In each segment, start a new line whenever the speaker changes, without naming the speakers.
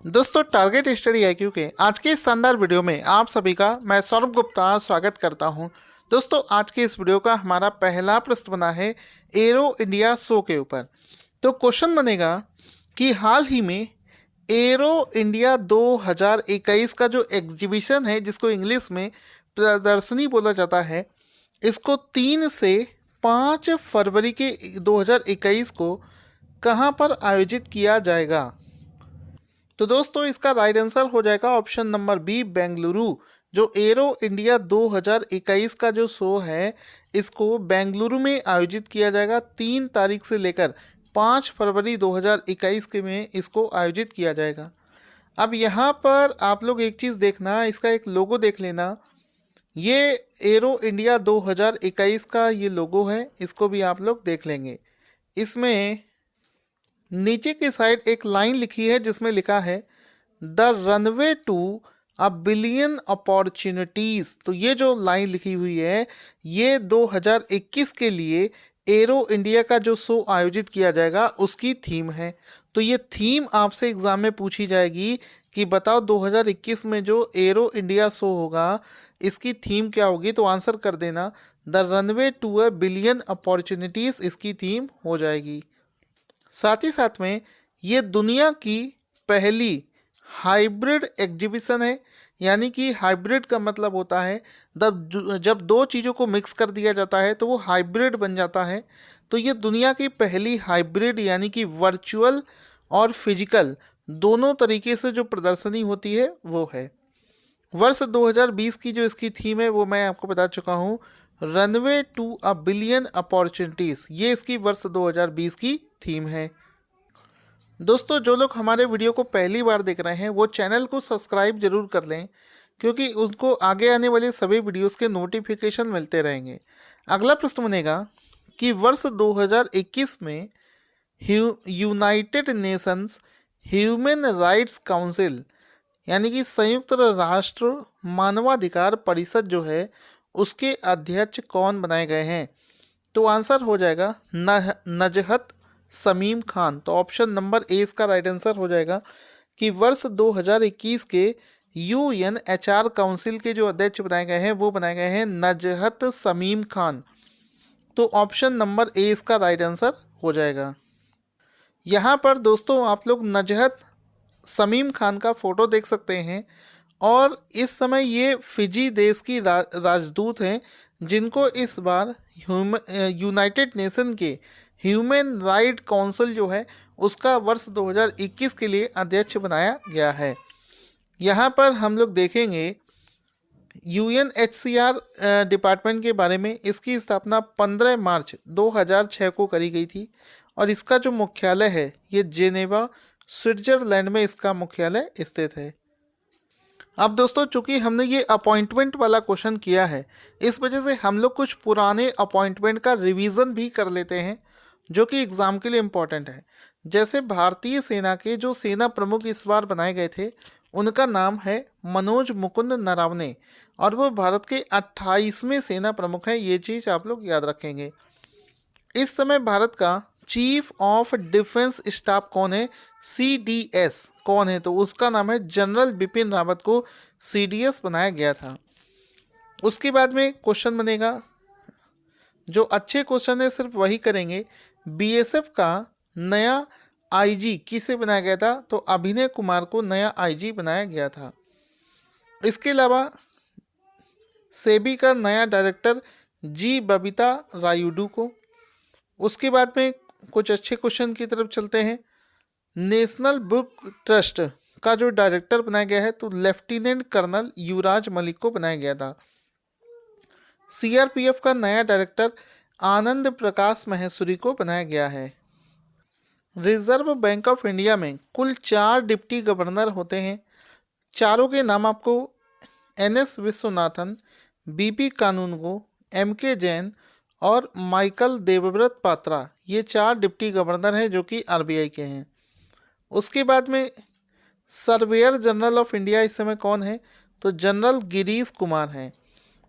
दोस्तों target study IQ के आज के इस शानदार वीडियो में आप सभी का मैं सौरभ गुप्ता स्वागत करता हूं। दोस्तों आज के इस वीडियो का हमारा पहला प्रश्न बना है एरो इंडिया शो के ऊपर। तो क्वेश्चन बनेगा कि हाल ही में एरो इंडिया 2021 का जो एग्जीबिशन है, जिसको इंग्लिश में प्रदर्शनी बोला जाता है, इसको 3 से 5 फरवरी के 2021 को कहां पर आयोजित किया जाएगा। तो दोस्तों इसका राइट आंसर हो जाएगा ऑप्शन नंबर बी, बेंगलुरु। जो एरो इंडिया 2021 का जो शो है, इसको बेंगलुरु में आयोजित किया जाएगा। 3 तारीख से लेकर 5 फरवरी 2021 के में इसको आयोजित किया जाएगा। अब यहाँ पर आप लोग एक चीज़ देखना, इसका एक लोगो देख लेना। ये एरो इंडिया 2021 का ये लोगो है, इसको भी आप लोग देख लेंगे। इसमें नीचे की साइड एक लाइन लिखी है जिसमें लिखा है the runway to a billion opportunities. तो ये जो लाइन लिखी हुई है, ये 2021 के लिए एरो इंडिया का जो शो आयोजित किया जाएगा उसकी थीम है। तो ये थीम आपसे एग्जाम में पूछी जाएगी कि बताओ 2021 में जो एरो इंडिया शो होगा इसकी थीम क्या होगी। तो आंसर कर देना the runway to a billion opportunities इसकी थीम हो जाएगी। साथ ही साथ में ये दुनिया की पहली हाइब्रिड एग्जीबिशन है। यानी कि हाइब्रिड का मतलब होता है जब दो चीज़ों को मिक्स कर दिया जाता है तो वो हाइब्रिड बन जाता है। तो ये दुनिया की पहली हाइब्रिड यानी कि वर्चुअल और फिजिकल दोनों तरीके से जो प्रदर्शनी होती है वो है। वर्ष 2020 की जो इसकी थीम है वो मैं आपको बता चुका हूँ, runway to a billion opportunities. ये इसकी वर्ष 2020 की थीम है। दोस्तों जो लोग हमारे वीडियो को पहली बार देख रहे हैं वो चैनल को सब्सक्राइब जरूर कर लें, क्योंकि उनको आगे आने वाले सभी वीडियोस के नोटिफिकेशन मिलते रहेंगे। अगला प्रश्न बनेगा कि वर्ष 2021 में United Nations human rights council यानी कि संयुक्त राष्ट्र मानवाधिकार परिषद जो है उसके अध्यक्ष कौन बनाए गए हैं। तो आंसर हो जाएगा नजहत समीम खान। तो ऑप्शन नंबर ए इसका राइट आंसर हो जाएगा कि वर्ष 2021 के यूएनएचआर काउंसिल के जो अध्यक्ष बनाए गए हैं वो बनाए गए हैं नजहत समीम खान। तो ऑप्शन नंबर ए इसका राइट आंसर हो जाएगा। यहाँ पर दोस्तों आप लोग नजहत समीम खान का फोटो देख सकते हैं और इस समय ये फिजी देश की राजदूत हैं, जिनको इस बार यूनाइटेड नेशन के ह्यूमन राइट काउंसिल जो है उसका वर्ष 2021 के लिए अध्यक्ष बनाया गया है। यहाँ पर हम लोग देखेंगे यूएनएचसीआर डिपार्टमेंट के बारे में। इसकी स्थापना 15 मार्च 2006 को करी गई थी और इसका जो मुख्यालय है ये जेनेवा स्विट्जरलैंड में इसका मुख्यालय स्थित है। अब दोस्तों चूंकि हमने ये अपॉइंटमेंट वाला क्वेश्चन किया है, इस वजह से हम लोग कुछ पुराने अपॉइंटमेंट का रिवीजन भी कर लेते हैं जो कि एग्ज़ाम के लिए इम्पोर्टेंट है। जैसे भारतीय सेना के जो सेना प्रमुख इस बार बनाए गए थे उनका नाम है मनोज मुकुंद नरावने और वो भारत के 28वें सेना प्रमुख हैं। ये चीज़ आप लोग याद रखेंगे। इस समय भारत का चीफ ऑफ डिफेंस स्टाफ कौन है, सीडीएस कौन है, तो उसका नाम है जनरल बिपिन रावत को सीडीएस बनाया गया था। उसके बाद में क्वेश्चन बनेगा, जो अच्छे क्वेश्चन है सिर्फ वही करेंगे। बीएसएफ का नया आईजी किसे बनाया गया था, तो अभिनय कुमार को नया आईजी बनाया गया था। इसके अलावा सेबी का नया डायरेक्टर जी बबीता रायुडू को। उसके बाद में कुछ अच्छे क्वेश्चन की तरफ चलते हैं। नेशनल बुक ट्रस्ट का जो डायरेक्टर बनाया गया है तो लेफ्टिनेंट कर्नल युवराज मलिक को बनाया गया था। सीआरपीएफ का नया डायरेक्टर आनंद प्रकाश महेश्वरी को बनाया गया है। रिजर्व बैंक ऑफ इंडिया में कुल 4 डिप्टी गवर्नर होते हैं। चारों के नाम आपको एनएस विश्वनाथन, बीपी कानूनगो, एमके जैन और माइकल देवव्रत पात्रा, ये 4 डिप्टी गवर्नर हैं जो कि आरबीआई के हैं। उसके बाद में सर्वेयर जनरल ऑफ इंडिया इस समय कौन है, तो जनरल गिरीश कुमार हैं।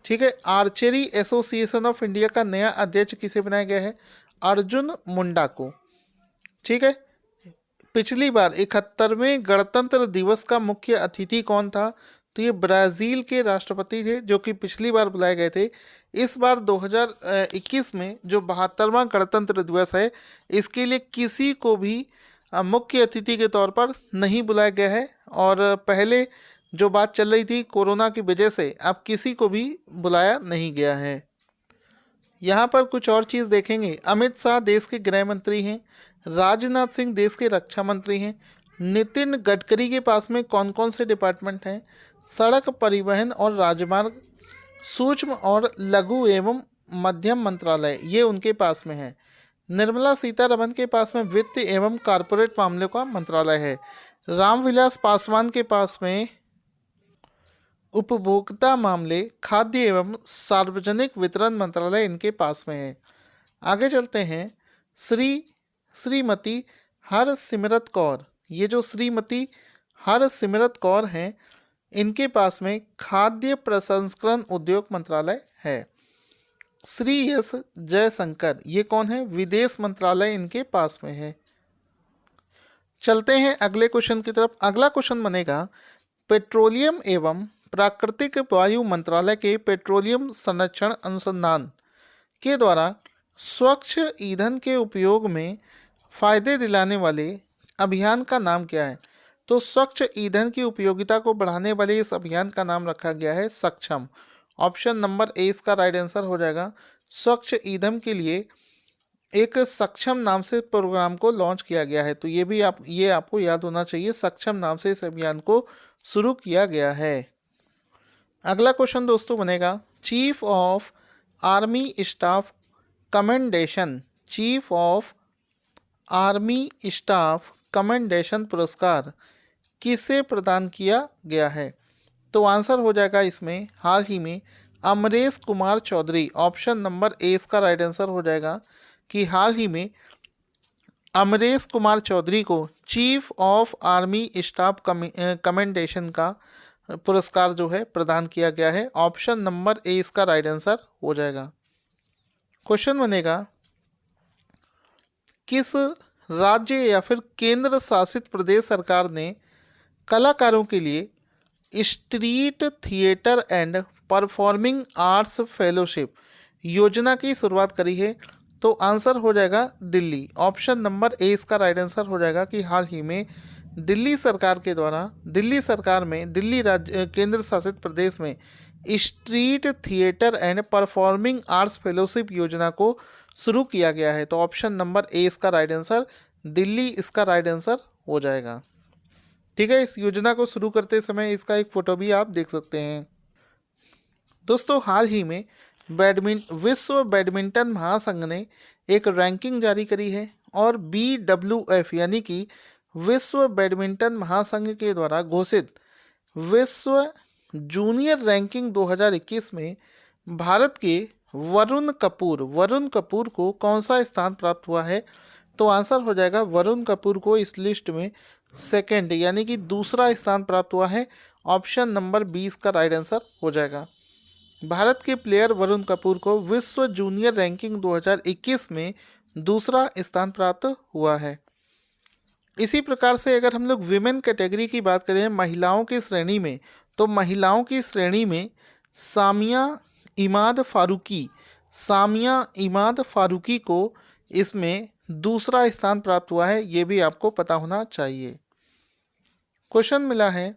ठीक है। आर्चरी एसोसिएशन ऑफ इंडिया का नया अध्यक्ष किसे बनाया गया है, अर्जुन मुंडा को। ठीक है। पिछली बार 71वें गणतंत्र दिवस का मुख्य अतिथि कौन था? तो ये ब्राज़ील के राष्ट्रपति थे जो कि पिछली बार बुलाए गए थे। इस बार 2021 में जो 72वां गणतंत्र दिवस है, इसके लिए किसी को भी मुख्य अतिथि के तौर पर नहीं बुलाया गया है। और पहले जो बात चल रही थी कोरोना की वजह से, अब किसी को भी बुलाया नहीं गया है। यहाँ पर कुछ और चीज़ देखेंगे। अमित शाह देश के गृह मंत्री हैं, राजनाथ सिंह देश के रक्षा मंत्री हैं, नितिन गडकरी के पास में कौन कौन से डिपार्टमेंट हैं? सड़क परिवहन और राजमार्ग, सूक्ष्म और लघु एवं मध्यम मंत्रालय, ये उनके पास में है। निर्मला सीतारमन के पास में वित्त एवं कारपोरेट मामलों का मंत्रालय है। रामविलास पासवान के पास में उपभोक्ता मामले, खाद्य एवं सार्वजनिक वितरण मंत्रालय इनके पास में है। आगे चलते हैं। श्रीमती हरसिमरत कौर, ये जो श्रीमती हरसिमरत कौर हैं, इनके पास में खाद्य प्रसंस्करण उद्योग मंत्रालय है। श्री एस जयशंकर, ये कौन है? विदेश मंत्रालय इनके पास में है। चलते हैं अगले क्वेश्चन की तरफ। अगला क्वेश्चन बनेगा, पेट्रोलियम एवं प्राकृतिक वायु मंत्रालय के पेट्रोलियम संरक्षण अनुसंधान के द्वारा स्वच्छ ईंधन के उपयोग में फायदे दिलाने वाले अभियान का नाम क्या है? तो स्वच्छ ईंधन की उपयोगिता को बढ़ाने वाले इस अभियान का नाम रखा गया है सक्षम। ऑप्शन नंबर ए इसका राइट आंसर हो जाएगा। स्वच्छ ईंधन के लिए एक सक्षम नाम से प्रोग्राम को लॉन्च किया गया है। तो ये आपको याद होना चाहिए, सक्षम नाम से इस अभियान को शुरू किया गया है। अगला क्वेश्चन दोस्तों बनेगा, chief of army staff commendation, chief of army staff commendation पुरस्कार किसे प्रदान किया गया है? तो आंसर हो जाएगा इसमें हाल ही में Amresh Kumar Choudhary. Option number A इसका राइट आंसर हो जाएगा कि हाल ही में अमरेश कुमार चौधरी को chief of army staff commendation का पुरस्कार जो है प्रदान किया गया है। ऑप्शन नंबर ए इसका राइट आंसर हो जाएगा। क्वेश्चन बनेगा, किस राज्य या फिर केंद्र शासित प्रदेश सरकार ने कलाकारों के लिए street theatre and performing arts fellowship योजना की शुरुआत करी है? तो आंसर हो जाएगा दिल्ली। ऑप्शन नंबर ए इसका राइट आंसर हो जाएगा कि हाल ही में दिल्ली सरकार के द्वारा दिल्ली सरकार में दिल्ली राज्य केंद्र शासित प्रदेश में street theatre and performing arts fellowship योजना को शुरू किया गया है। तो ऑप्शन नंबर ए इसका राइट आंसर दिल्ली इसका राइट आंसर हो जाएगा। ठीक है, इस योजना को शुरू करते समय इसका एक फ़ोटो भी आप देख सकते हैं। दोस्तों, हाल ही में विश्व बैडमिंटन महासंघ ने एक रैंकिंग जारी करी है और BWF यानी कि विश्व बैडमिंटन महासंघ के द्वारा घोषित विश्व जूनियर रैंकिंग 2021 में भारत के वरुण कपूर को कौन सा स्थान प्राप्त हुआ है? तो आंसर हो जाएगा वरुण कपूर को इस लिस्ट में सेकंड यानी कि दूसरा स्थान प्राप्त हुआ है। ऑप्शन नंबर 20 का राइट आंसर हो जाएगा। भारत के प्लेयर वरुण कपूर को विश्व जूनियर रैंकिंग 2021 में दूसरा स्थान प्राप्त हुआ है। इसी प्रकार से अगर हम लोग विमेन कैटेगरी की बात करें, महिलाओं की श्रेणी में, तो महिलाओं की श्रेणी में सामिया इमाद फारूकी को इसमें दूसरा स्थान प्राप्त हुआ है। ये भी आपको पता होना चाहिए। क्वेश्चन मिला है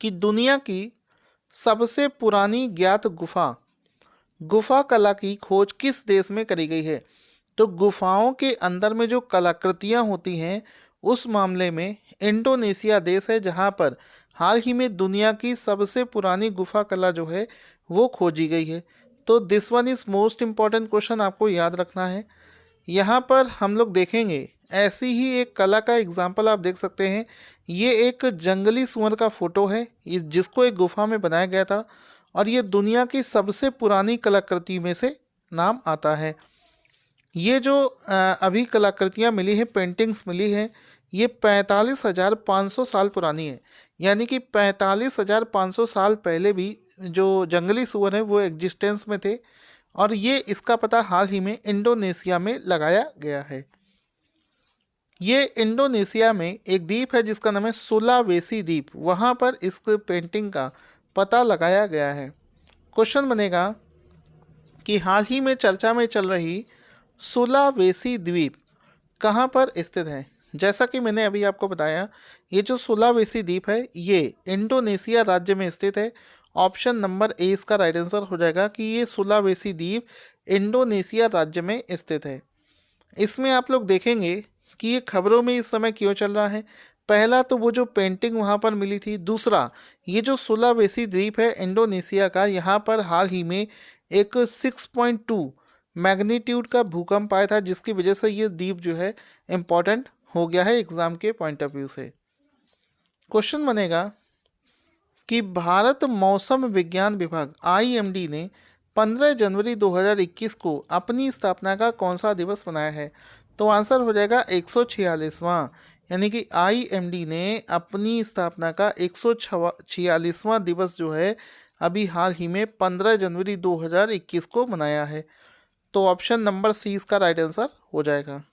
कि दुनिया की सबसे पुरानी ज्ञात गुफा कला की खोज किस देश में करी गई है? तो गुफाओं के अंदर में जो कलाकृतियां होती हैं उस मामले में इंडोनेशिया देश है, जहां पर हाल ही में दुनिया की सबसे पुरानी गुफा कला जो है वो खोजी गई है। तो this one is most important question, आपको याद रखना है। यहाँ पर हम लोग देखेंगे ऐसी ही एक कला का एग्जाम्पल आप देख सकते हैं। ये एक जंगली सुअर का फोटो है जिसको एक गुफा में बनाया गया था और ये दुनिया की सबसे पुरानी कलाकृति में से नाम आता है। ये जो अभी कलाकृतियाँ मिली हैं, पेंटिंग्स मिली हैं, ये 45,500 साल पुरानी है। यानी कि 45,500 साल पहले भी जो जंगली सुअर है वो एग्जिस्टेंस में थे और ये इसका पता हाल ही में इंडोनेशिया में लगाया गया है। ये इंडोनेशिया में एक द्वीप है जिसका नाम है सुलावेसी द्वीप, वहाँ पर इस पेंटिंग का पता लगाया गया है। क्वेश्चन बनेगा कि हाल ही में चर्चा में चल रही सुलावेसी द्वीप कहाँ पर स्थित है। जैसा कि मैंने अभी आपको बताया, ये जो सुलावेसी द्वीप है ये इंडोनेशिया राज्य में स्थित है। ऑप्शन नंबर ए इसका राइट आंसर हो जाएगा कि ये सुलावेसी द्वीप इंडोनेशिया राज्य में स्थित है। इसमें आप लोग देखेंगे कि ये खबरों में इस समय क्यों चल रहा है। पहला तो वो जो पेंटिंग वहाँ पर मिली थी, दूसरा ये जो सुलावेसी द्वीप है इंडोनेशिया का, यहाँ पर हाल ही में एक 6.2 मैग्नीट्यूड का भूकंप आया था, जिसकी वजह से ये द्वीप जो है इम्पॉर्टेंट हो गया है एग्जाम के पॉइंट ऑफ व्यू से। क्वेश्चन बनेगा कि भारत मौसम विज्ञान विभाग आईएमडी ने 15 जनवरी 2021 को अपनी स्थापना का कौन सा दिवस मनाया है। तो आंसर हो जाएगा 146वां, यानी कि आईएमडी ने अपनी स्थापना का 146वां दिवस जो है अभी हाल ही में 15 जनवरी 2021 को मनाया है। तो ऑप्शन नंबर सी इसका राइट आंसर हो जाएगा।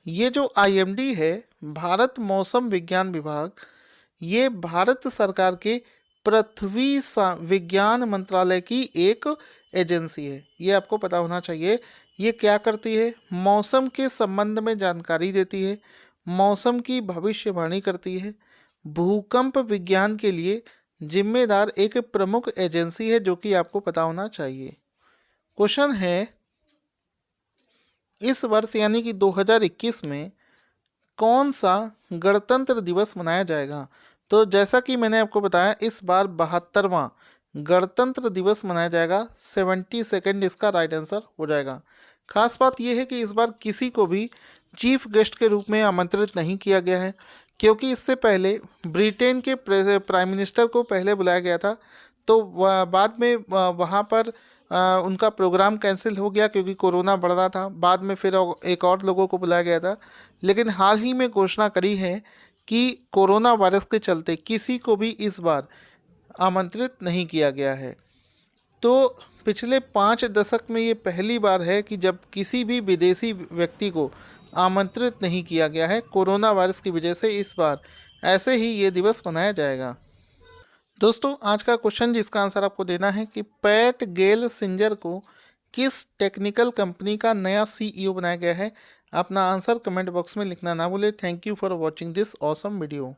ये जो आईएमडी है, भारत मौसम विज्ञान विभाग, ये भारत सरकार के पृथ्वी विज्ञान मंत्रालय की एक एजेंसी है। ये आपको पता होना चाहिए। ये क्या करती है, मौसम के संबंध में जानकारी देती है, मौसम की भविष्यवाणी करती है, भूकंप विज्ञान के लिए जिम्मेदार एक प्रमुख एजेंसी है, जो कि आपको पता होना चाहिए। क्वेश्चन है, इस वर्ष यानी कि 2021 में कौन सा गणतंत्र दिवस मनाया जाएगा। तो जैसा कि मैंने आपको बताया, इस बार 72वां गणतंत्र दिवस मनाया जाएगा। 72 इसका राइट आंसर हो जाएगा। खास बात यह है कि इस बार किसी को भी चीफ गेस्ट के रूप में आमंत्रित नहीं किया गया है, क्योंकि इससे पहले ब्रिटेन के प्राइम मिनिस्टर को पहले बुलाया गया था, तो बाद में वहाँ पर उनका प्रोग्राम कैंसिल हो गया क्योंकि कोरोना बढ़ रहा था। बाद में फिर एक और लोगों को बुलाया गया था, लेकिन हाल ही में घोषणा करी है कि कोरोना वायरस के चलते किसी को भी इस बार आमंत्रित नहीं किया गया है। तो पिछले 5 दशक में ये पहली बार है कि जब किसी भी विदेशी व्यक्ति को आमंत्रित नहीं किया गया है कोरोना वायरस की वजह से। इस बार ऐसे ही ये दिवस मनाया जाएगा। दोस्तों, आज का क्वेश्चन जिसका आंसर आपको देना है कि पैट गेल सिंजर को किस टेक्निकल कंपनी का नया सीईओ बनाया गया है। अपना आंसर कमेंट बॉक्स में लिखना ना भूलें। Thank you for watching this awesome video.